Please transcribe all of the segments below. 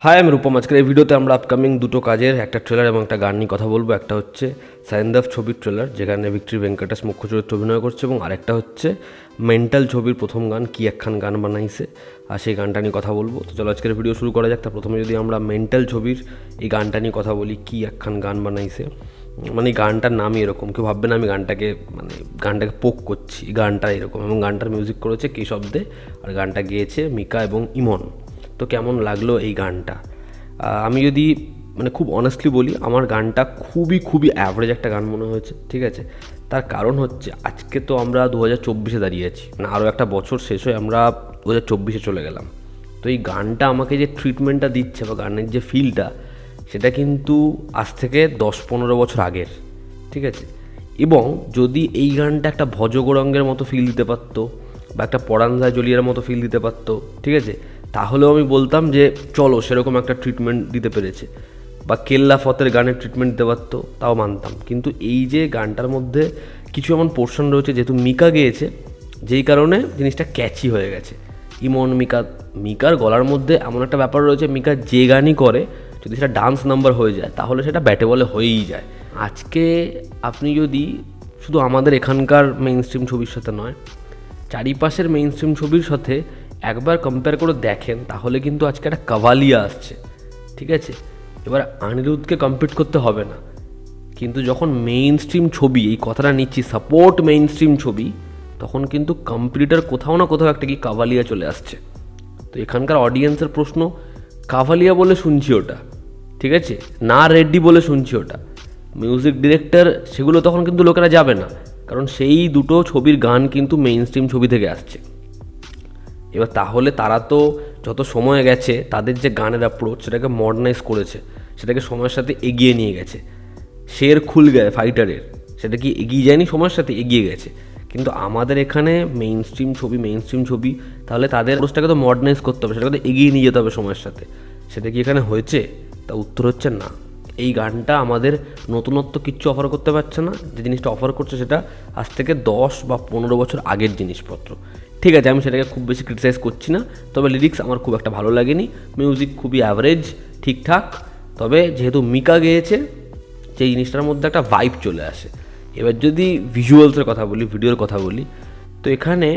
High, আমি রূপম। আজকের এই ভিডিওতে আমরা আপকামিং দুটো কাজের একটা ট্রেলার এবং একটা গান নিয়ে কথা বলবো। একটা হচ্ছে সাইন্দাফ ছবির ট্রেলার, যেখানে ভিক্টরি ভেঙ্কটেশ মুখ্য চরিত্রে অভিনয় করছে, এবং আরেকটা হচ্ছে মেন্টাল ছবির প্রথম গান কি একখান গান বানাইছে, আর সেই গানটা নিয়ে কথা বলবো। তো চলো আজকের ভিডিও শুরু করা যাক। তার প্রথমে যদি আমরা মেন্টাল ছবির এই গানটা নিয়ে কথা বলি, কি একখান গান বানাইছে, মানে এই গানটার নামই এরকম। কেউ ভাববে না আমি গানটাকে পোক করছি। এই গানটা এরকম, এবং গানটার মিউজিক করেছে কে শব্দে, আর গানটা গেয়েছে মিকা এবং ইমন। তো কেমন লাগলো এই গানটা? আমি যদি খুব অনেস্টলি বলি, আমার গানটা খুবই অ্যাভারেজ একটা গান মনে হয়েছে। ঠিক আছে, তার কারণ হচ্ছে আজকে তো আমরা 2024-এ দাঁড়িয়ে আছি, আরও একটা বছর শেষ হয়ে আমরা 2024-এ চলে গেলাম। তো এই গানটা আমাকে যে ট্রিটমেন্টটা দিচ্ছে বা গানের যে ফিলটা, সেটা কিন্তু আজ থেকে 10-15 বছর আগের। ঠিক আছে, এবং যদি এই গানটা একটা ভজগরঙ্গের মতো ফিল দিতে পারতো, বা একটা পরান্ধায় জলিয়ার মতো ফিল দিতে পারতো, ঠিক আছে, তাহলেও আমি বলতাম যে চলো সেরকম একটা ট্রিটমেন্ট দিতে পেরেছে, বা কেল্লা ফতের গানের ট্রিটমেন্ট দিতে পারতো, তাও মানতাম। কিন্তু এই যে গানটার মধ্যে কিছু এমন পোর্শন রয়েছে, যেহেতু মিকা গেয়েছে, যেই কারণে জিনিসটা ক্যাচি হয়ে গেছে। ইমন মিকার গলার মধ্যে এমন একটা ব্যাপার রয়েছে, মিকা যে গানই করে যদি সেটা ডান্স নাম্বার হয়ে যায়, তাহলে সেটা ব্যাটে বলে হয়েই যায়। আজকে আপনি যদি শুধু আমাদের এখানকার মেইন স্ট্রিম ছবির সাথে নয়, চারিপাশের মেইন স্ট্রিম ছবির সাথে একবার কম্পেয়ার করে দেখেন, তাহলে কিন্তু আজকে একটা কাভালিয়া আসছে। ঠিক আছে, এবার অনিরুদ্ধকে কম্পিট করতে হবে না, কিন্তু যখন মেইন স্ট্রিম ছবি, এই কথাটা নিচ্ছি, সাপোর্ট মেইন স্ট্রিম ছবি, তখন কিন্তু কম্পিটিটার কোথাও না কোথাও একটা কি কাভালিয়া চলে আসছে। তো এখানকার অডিয়েন্সের প্রশ্ন, কাভালিয়া বলে শুনছি ওটা, ঠিক আছে, না রেড্ডি বলে শুনছি ওটা, মিউজিক ডিরেক্টর, সেগুলো তখন কিন্তু লোকেরা যাবে না, কারণ সেই দুটো ছবির গান কিন্তু মেইন স্ট্রিম ছবি থেকে আসছে। এবার তাহলে তারা তো যত সময় গেছে, তাদের যে গানের অ্যাপ্রোচ, সেটাকে মডার্নাইজ করেছে, সেটাকে সময়ের সাথে এগিয়ে নিয়ে গেছে। শের খুল গায় ফাইটারের, সেটা কি এগিয়ে যায়নি? সময়ের সাথে এগিয়ে গেছে। কিন্তু আমাদের এখানে মেইন স্ট্রিম ছবি, তাহলে তাদের অ্যাপ্রোচটাকে তো মডার্নাইজ করতে হবে, সেটাকে তো এগিয়ে নিয়ে যেতে হবে সময়ের সাথে। সেটা কি এখানে হয়েছে? তা উত্তর হচ্ছে না। এই গানটা আমাদের নতুনত্ব কিচ্ছু অফার করতে পারছে না। যে জিনিসটা অফার করছে সেটা আজ থেকে 10 বা 15 বছর আগের জিনিসপত্র। ঠিক আছে, আমি সেটাকে খুব বেশি ক্রিটিসাইজ করছি না, তবে লিরিক্স আমার খুব একটা ভালো লাগেনি, মিউজিক খুবই অ্যাভারেজ, ঠিকঠাক। তবে যেহেতু মিকা গেয়েছে, সেই জিনিসটার মধ্যে একটা ভাইব চলে আসে। এবার যদি ভিজুয়ালসের কথা বলি, ভিডিওর কথা বলি, তো এখানে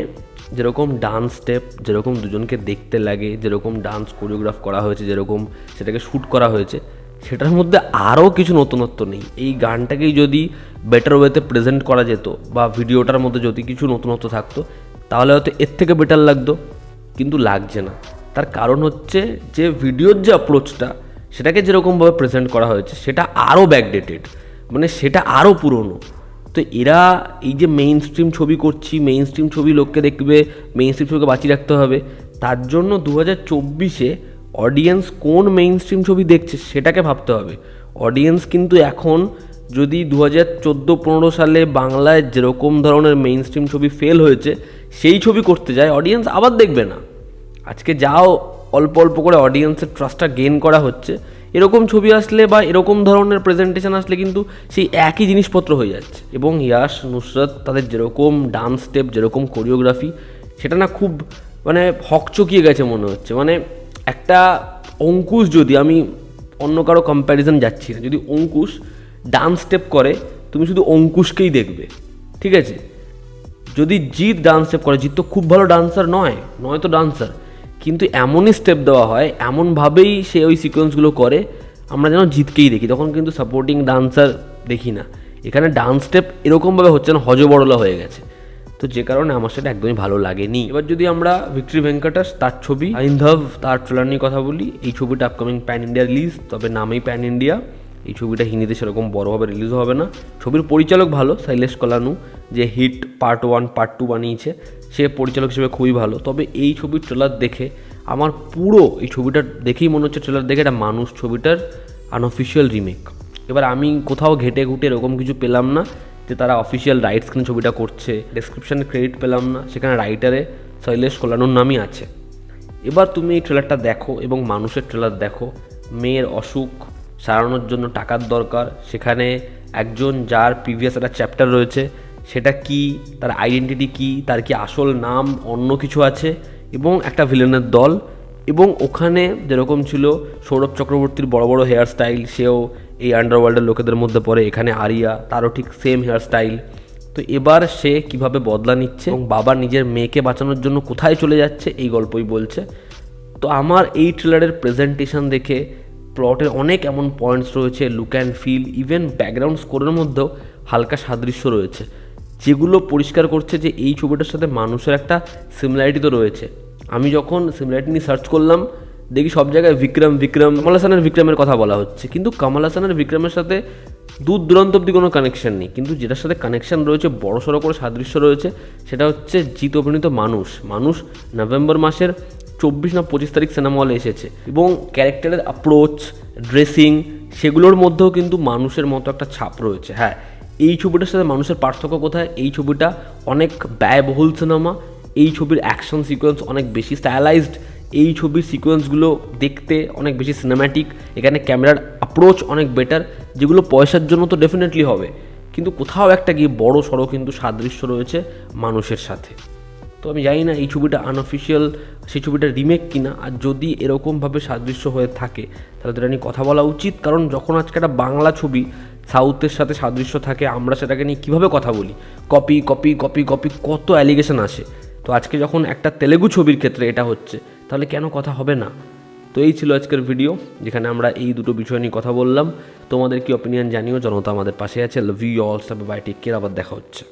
যেরকম ডান্স স্টেপ, যেরকম দুজনকে দেখতে লাগে, যেরকম ডান্স কোরিওগ্রাফ করা হয়েছে, যেরকম সেটাকে শ্যুট করা হয়েছে, সেটার মধ্যে আরও কিছু নতুনত্ব নেই। এই গানটাকেই যদি বেটার ওয়েতে প্রেজেন্ট করা যেত, বা ভিডিওটার মধ্যে যদি কিছু নতুনত্ব থাকতো, তাহলে হয়তো এর থেকে বেটার লাগতো, কিন্তু লাগছে না। তার কারণ হচ্ছে যে ভিডিওর যে অ্যাপ্রোচটা, সেটাকে যেরকমভাবে প্রেজেন্ট করা হয়েছে, সেটা আরও ব্যাকডেটেড, সেটা আরও পুরনো। তো এরা এই যে মেইন স্ট্রিম ছবি করছি, মেইন স্ট্রিম ছবি লোককে দেখবে, মেইন স্ট্রিম ছবিকে বাঁচিয়ে রাখতে হবে, তার জন্য 2024-এ অডিয়েন্স কোন মেইন স্ট্রিম ছবি দেখছে সেটাকে ভাবতে হবে। অডিয়েন্স কিন্তু এখন যদি 2014-15 সালে বাংলায় যেরকম ধরনের মেইন স্ট্রিম ছবি ফেল হয়েছে, সেই ছবি করতে যায়, অডিয়েন্স আবার দেখবে না। আজকে যাও অল্প অল্প করে অডিয়েন্সের ট্রাস্টটা গেইন করা হচ্ছে, এরকম ছবি আসলে বা এরকম ধরনের প্রেজেন্টেশন আসলে কিন্তু সেই একই জিনিসপত্র হয়ে যাচ্ছে। এবং ইয়াশ, নুসরত, তাদের যেরকম ডান্স স্টেপ, যেরকম কোরিওগ্রাফি, সেটা না খুব হকচকিয়ে গেছে মনে হচ্ছে। একটা অঙ্কুশ, যদি আমি অন্য কারো কম্প্যারিজন যাচ্ছি না, যদি অঙ্কুশ ডান্স স্টেপ করে, তুমি শুধু অঙ্কুশকেই দেখবে। ঠিক আছে, যদি জিৎ ডান্স স্টেপ করে, জিৎ তো খুব ভালো ডান্সার নয় তো ডান্সার, কিন্তু এমনই স্টেপ দেওয়া হয়, এমনভাবেই সে ওই সিকোয়েন্সগুলো করে, আমরা যেন জিতকেই দেখি, তখন কিন্তু সাপোর্টিং ডান্সার দেখি না। এখানে ডান্স স্টেপ এরকমভাবে হচ্ছে না, হজবড়লা হয়ে গেছে। তো যে কারণে আমার সেটা একদমই ভালো লাগেনি। এবার যদি আমরা ভিক্টরি ভেঙ্কটেশ, তার ছবি সাইন্দাফ, তার ট্রেলার নিয়ে কথা বলি, এই ছবিটা আপকামিং প্যান ইন্ডিয়া রিলিজ, তবে নামেই প্যান ইন্ডিয়া। এই ছবিটা হিন্দিতে সেরকম বড়োভাবে রিলিজ হবে না। ছবির পরিচালক ভালো, শৈলেশ কলানু, যে হিট পার্ট 1 পার্ট 2 বানিয়েছে, সে পরিচালক হিসেবে খুবই ভালো। তবে এই ছবির ট্রেলার দেখে আমার এই ছবিটা দেখেই মনে হচ্ছে, ট্রেলার দেখে, এটা মানুষ ছবিটার আনঅফিসিয়াল রিমেক। এবার আমি কোথাও ঘেটে এরকম কিছু পেলাম না যে তারা অফিসিয়াল রাইটস কিনে ছবিটা করছে, ডেসক্রিপশানে ক্রেডিট পেলাম না, সেখানে রাইটারে শৈলেশ কলানুর নামই আছে। এবার তুমি এই ট্রেলারটা দেখো এবং মানুষের ট্রেলার দেখো। মেয়ের অসুখ সারানোর জন্য টাকার দরকার, সেখানে একজন যার প্রিভিয়াস একটা চ্যাপ্টার রয়েছে, সেটা কি, তার আইডেন্টিটি কি, তার কি আসল নাম অন্য কিছু আছে, এবং একটা ভিলেনের দল, এবং ওখানে যেরকম ছিল সৌরভ চক্রবর্তীর বড় বড় হেয়ার স্টাইল, সেও এই আন্ডারওয়ার্ল্ডের লোকেদের মধ্যে পড়ে। এখানে আরিয়া, তারও ঠিক সেম হেয়ার স্টাইল। তো এবার সে কিভাবে বদলা নিচ্ছে এবং বাবা নিজের মেয়েকে বাঁচানোর জন্য কোথায় চলে যাচ্ছে, এই গল্পই বলছে। তো আমার এই ট্রেলারের প্রেজেন্টেশন দেখে প্লটের অনেক এমন পয়েন্টস রয়েছে, look and feel, even background স্কোরের মধ্যেও হালকা সাদৃশ্য রয়েছে, যেগুলো পরিষ্কার করছে যে এই ছবিটার সাথে মানুষের একটা সিমিলারিটি তো রয়েছে। আমি যখন সিমিলারিটি নিয়ে সার্চ করলাম, দেখি সব জায়গায় বিক্রম কমল হাসানের বিক্রমের কথা বলা হচ্ছে, কিন্তু কমল হাসানের বিক্রমের সাথে দূর দূরান্ত অব্দি কোনো কানেকশন নেই। কিন্তু যেটার সাথে কানেকশন রয়েছে, বড় সড়ো করে সাদৃশ্য রয়েছে, সেটা হচ্ছে জিৎ অভিনীত মানুষ নভেম্বর মাসের 24 না 25 তারিখ সিনেমা হলে এসেছে। এবং ক্যারেক্টারের অ্যাপ্রোচ, ড্রেসিং, সেগুলোর মধ্যেও কিন্তু মানুষের মতো একটা ছাপ রয়েছে। হ্যাঁ, এই ছবিটার সাথে মানুষের পার্থক্য কোথায়? এই ছবিটা অনেক ব্যয়বহুল সিনেমা, এই ছবির অ্যাকশন সিকোয়েন্স অনেক বেশি স্টাইলাইজড, এই ছবির সিকোয়েন্সগুলো দেখতে অনেক বেশি সিনেম্যাটিক, এখানে ক্যামেরার অ্যাপ্রোচ অনেক বেটার, যেগুলো পয়সার জন্য তো ডেফিনেটলি হবে, কিন্তু কোথাও একটা গিয়ে বড় সড়ো কিন্তু সাদৃশ্য রয়েছে মানুষের সাথে। তো আমি জানি না এই ছবিটা আনঅফিসিয়াল, সেই ছবিটা রিমেক কিনা, আর যদি এরকমভাবে সাদৃশ্য হয়ে থাকে তাহলে তো এটা নিয়ে কথা বলা উচিত। কারণ যখন আজকে একটা বাংলা ছবি সাউথের সাথে সাদৃশ্য থাকে, আমরা সেটাকে নিয়ে কীভাবে কথা বলি, কপি কপি কপি কপি, কত অ্যালিগেশন আসে। তো আজকে যখন একটা তেলেগু ছবির ক্ষেত্রে এটা হচ্ছে, তাহলে কেন কথা হবে না? তো এই ছিল আজকের ভিডিও, যেখানে আমরা এই দুটো বিষয় নিয়ে কথা বললাম। তোমাদের কি অপিনিয়ন জানিও, জনতা আমাদের পাশে আছে। Love you all, bye, take care, আবার দেখা হচ্ছে।